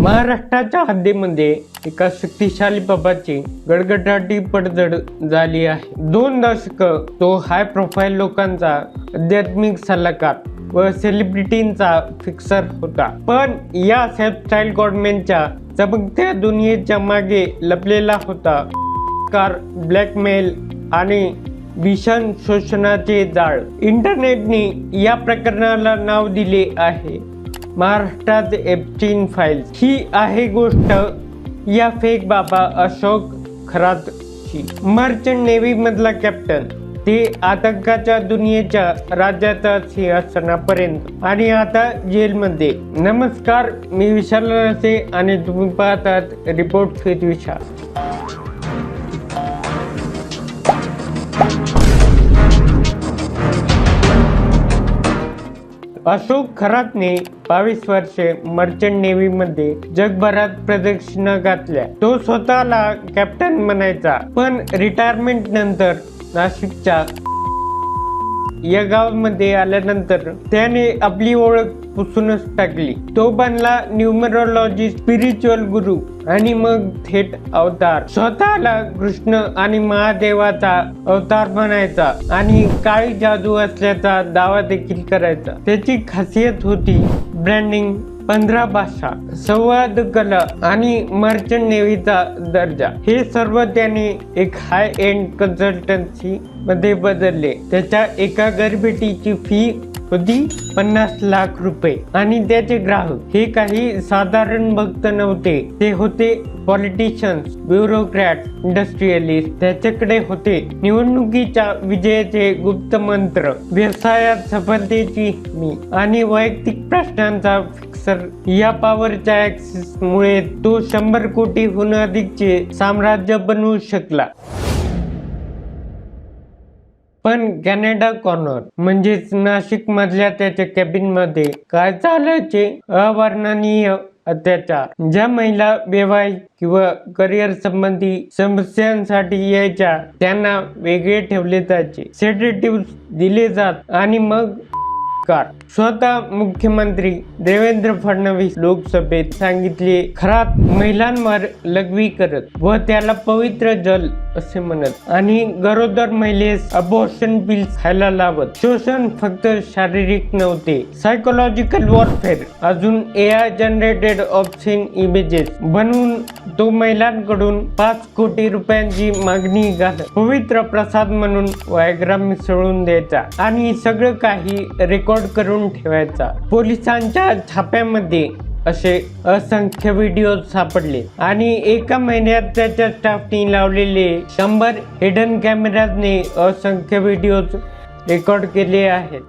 महाराष्ट्राच्या हद्दीमध्ये एका शक्तिशाली बाबाची गडगडाटी पडझड झाली आहे. 2 दशक तो हाय प्रोफाईल लोकांचा आध्यात्मिक सल्लागार व सेलिब्रिटींचा फिक्सर होता. पण या सेल्फस्टाईल गॉडमॅनच्या चमकत्या दुनियेच्या मागे लपलेला होता कार, ब्लॅकमेल आणि भीषण शोषणाचे जाळ. इंटरनेटने या प्रकरणाला नाव दिले आहे महाराष्ट्रात एप्स्टीन फाईल्स. ही आहे गोष्ट या फेक बाबा अशोक खरातची. मर्चंट नेव्ही मधला कॅप्टन ते आतंकाच्या दुनियेच्या राज्याच्या सिंहासनापर्यंत आणि आता जेलमध्ये. नमस्कार, मी विशाल नसे आणि तुम्ही पाहतात रिपोर्ट विथ विशाल. अशोक खरातने 22 वर्षे मर्चंट नेव्ही मध्ये जगभरात प्रदक्षिणा घातल्या. तो स्वतःला कॅप्टन म्हणायचा, पण रिटायरमेंट नंतर नाशिकच्या या गावामध्ये आल्यानंतर त्याने आपली ओळख पुसूनच टाकली. तो बनला न्यूमरोलॉजी, स्पिरिच्युअल गुरु आणि मग थेट अवतार. स्वतःला कृष्ण आणि महादेवाचा अवतार म्हणायचा आणि काळी जादू असल्याचा दावा देखील करायचा. त्याची खासियत होती ब्रँडिंग, 15 भाषा, संवाद कला आणि मर्चंट नेव्हीचा दर्जा. हे सर्व त्याने एक हाय एंड कन्सल्टन्सी मध्ये बदलले. त्याच्या एका घरभेटीची फी होती 50 लाख रुपये आणि त्याचे ग्राहक हे काही साधारण भक्त नव्हते. ते होते पॉलिटिशियन्स, ब्युरोक्रॅट, इंडस्ट्रियलिस्ट. त्याच्याकडे होते निवडणुकीच्या विजयाचे गुप्त मंत्र, व्यवसायात सफलतेची हमी आणि वैयक्तिक प्रश्नांचा फिक्सर. या पॉवरच्या ऍक्सेस मुळे तो 100 कोटीहून अधिकचे साम्राज्य बनवू शकला. पण कॅनडा कॉर्नर म्हणजेच नाशिक मधल्या त्याच्या कॅबिन मध्ये काय चालायचे अवर्णनीय अत्याचार. ज्या महिला वैवाहिक किंवा करिअर संबंधी समस्यांसाठी यायच्या त्यांना वेगळे ठेवले जायचे, सेडेटिव्ह दिले जात आणि मग स्वतः मुख्यमंत्री देवेंद्र फडणवीस लोकसभेत सांगितले खरात महिलांवर लघवी करत व त्याला पवित्र जल असे म्हणत आणि गरोदर महिलेस अबॉर्शन पिल्स खायला लावत. शोषण फक्त शारीरिक नव्हते, सायकोलॉजिकल वॉरफेअर. अजून AI जनरेटेड ऑब्स्सीन इमेजेस बनवून तो महिलांकडून 5 कोटी रुपयांची मागणी घालत. पवित्र प्रसाद म्हणून वायग्रा मिसळून द्यायचा आणि सगळं काही रेकॉर्ड करून ठेवायचा. पोलिसांच्या छाप्यामध्ये असे असंख्य व्हिडिओ सापडले आणि एका महिन्यात त्याच्या स्टाफने लावलेले 100 हिडन कॅमेराजने असंख्य व्हिडिओज रेकॉर्ड केले आहेत.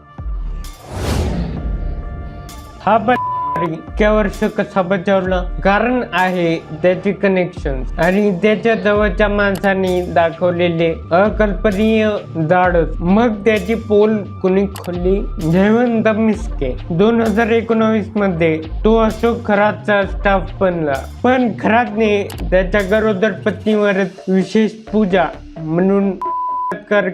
हा इतक्या वर्ष कसा बचावला? कारण आहे त्याचे कनेक्शन आणि त्याच्या जवळच्या माणसांनी दाखवलेले अकल्पनीय धाडस. मग त्याची पोल कुणी खोलली? जयवंत मिस्के. 2019 मध्ये तो अशोक खरातचा स्टाफ बनला. पण खरातने त्याच्या गरोदर पत्नीवरच विशेष पूजा म्हणून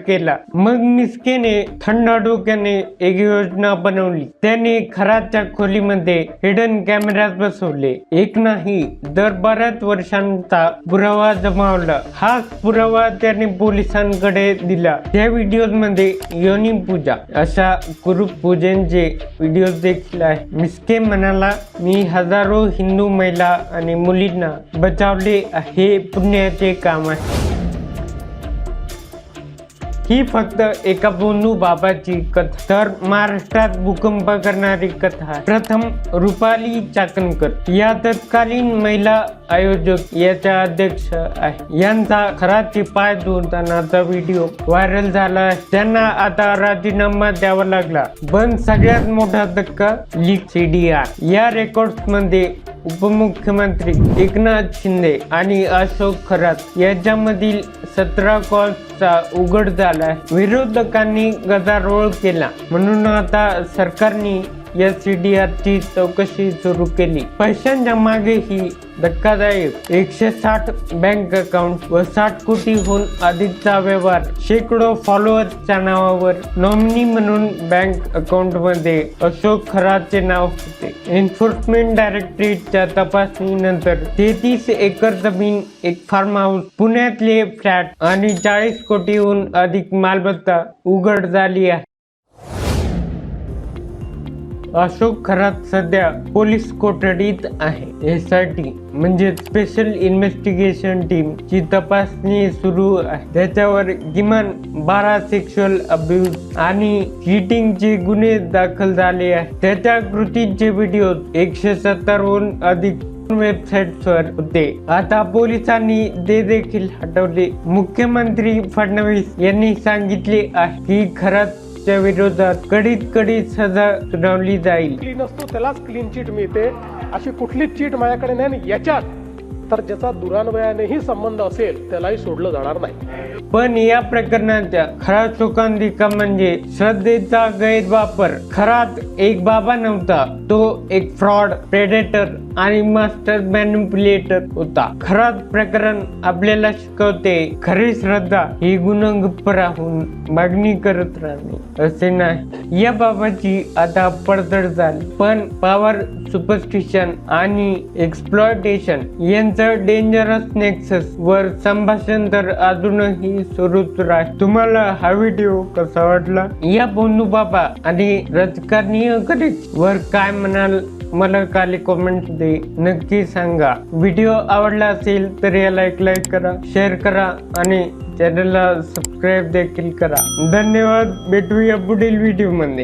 केला. मग मिस्केने थंड डोक्याने एक योजना बनवली. त्याने खरातच्या खोलीमध्ये हिडन कॅमेराज बसवले. एक नाही, दर बऱ्याच वर्षांचा पुरावा जमावला. हाच पुरावा त्याने पोलिसांकडे दिला. त्या व्हिडिओज मध्ये योनी पूजा अशा कुरूप पूजेचे व्हिडिओज देखील आहे. मिस्के म्हणाला, मी हजारो हिंदू महिला आणि मुलींना बचावले. हे पुण्याचे काम आहे. ही फक्त एका बोंधू बाबाची कथा तर महाराष्ट्रात भूकंप करणारी कथा. प्रथम रुपाली चाकणकर या तत्कालीन महिला आयोजक याच्या अध्यक्ष आहे. यांचा खराची पाय धुतानाचा व्हिडिओ व्हायरल झाला. त्यांना आता राजीनामा द्यावा लागला. पण सगळ्यात मोठा धक्का लीक CDR. या रेकॉर्ड्स मध्ये उपमुख्यमंत्री एकनाथ शिंदे आणि अशोक खरात याच्यामधील 17 कॉल्सचा उघड झाला. विरोधकांनी गदारोळ केला म्हणून आता सरकारने SCDR ची चौकशी सुरू केली. पैशांच्या मागे ही धक्कादायक 160 बँक अकाउंट व 60 कोटीहून अधिकचा व्यवहार, शेकडो फॉलोअर्सच्या नावावर नॉमिनी म्हणून बँक अकाउंट मध्ये अशोक खरातचे नाव होते. एन्फोर्समेंट डायरेक्टरेटच्या तपासणीनंतर 33 एकर जमीन, एक फार्म हाऊस, पुण्यातले फ्लॅट आणि 40 कोटीहून अधिक मालमत्ता उघड झाली आहे. अशोक खरात सध्या पोलीस कोठडीत आहे. SIT म्हणजे स्पेशल इन्व्हेस्टिगेशन टीम ची तपासणी सुरू आहे. त्याच्यावर किमान 12 सेक्शुअल अब्यूज आणि चीटिंगचे गुन्हे दाखल झाले आहेत. त्याच्या कृतीचे व्हिडिओ 170हून अधिक वेबसाईट्सवर होते. आता पोलिसांनी ते देखील हटवले. मुख्यमंत्री फडणवीस यांनी सांगितले आहे की खरातच्या विरोधात कडीत सजा सुनावली जाईल. क्लीन असतो त्यालाच क्लीन चिट मिळते, अशी कुठलीच चिट माझ्याकडे नाही. आणि याच्यात तर ज्याचा दुरान्वयानेही संबंध असेल त्यालाही सोडलं जाणार नाही. पण या प्रकरणाच्या खरा शोकांतिका म्हणजे श्रद्धेचा गैरवापर. खरात एक बाबा नव्हता, तो एक फ्रॉड, प्रेडेटर आणि मास्टर मॅनिप्युलेटर होता. खरात प्रकरण आपल्याला शिकवते खरी श्रद्धा ही गुणगुप्त राहून मागणी करत राहणे असे नाही. या बाबाची आता पडझड झाली, पण पॉवर, सुपरस्टिशन आणि एक्सप्लॉयटेशन यांचं डेंजरस नेक्सस वर संभाषण तर अजूनही सुरूच राहील. तुम्हाला हा व्हिडिओ कसा वाटला? या बोंधू बाबा आणि राजकारणीय गणेश वर काय म्हणाल मला खाली कॉमेंट दे नक्की सांगा. व्हिडिओ आवडला असेल तर याला एक लाईक करा, शेअर करा आणि चॅनलला सबस्क्राईब देखील करा. धन्यवाद. भेटूया पुढील व्हिडिओ मध्ये.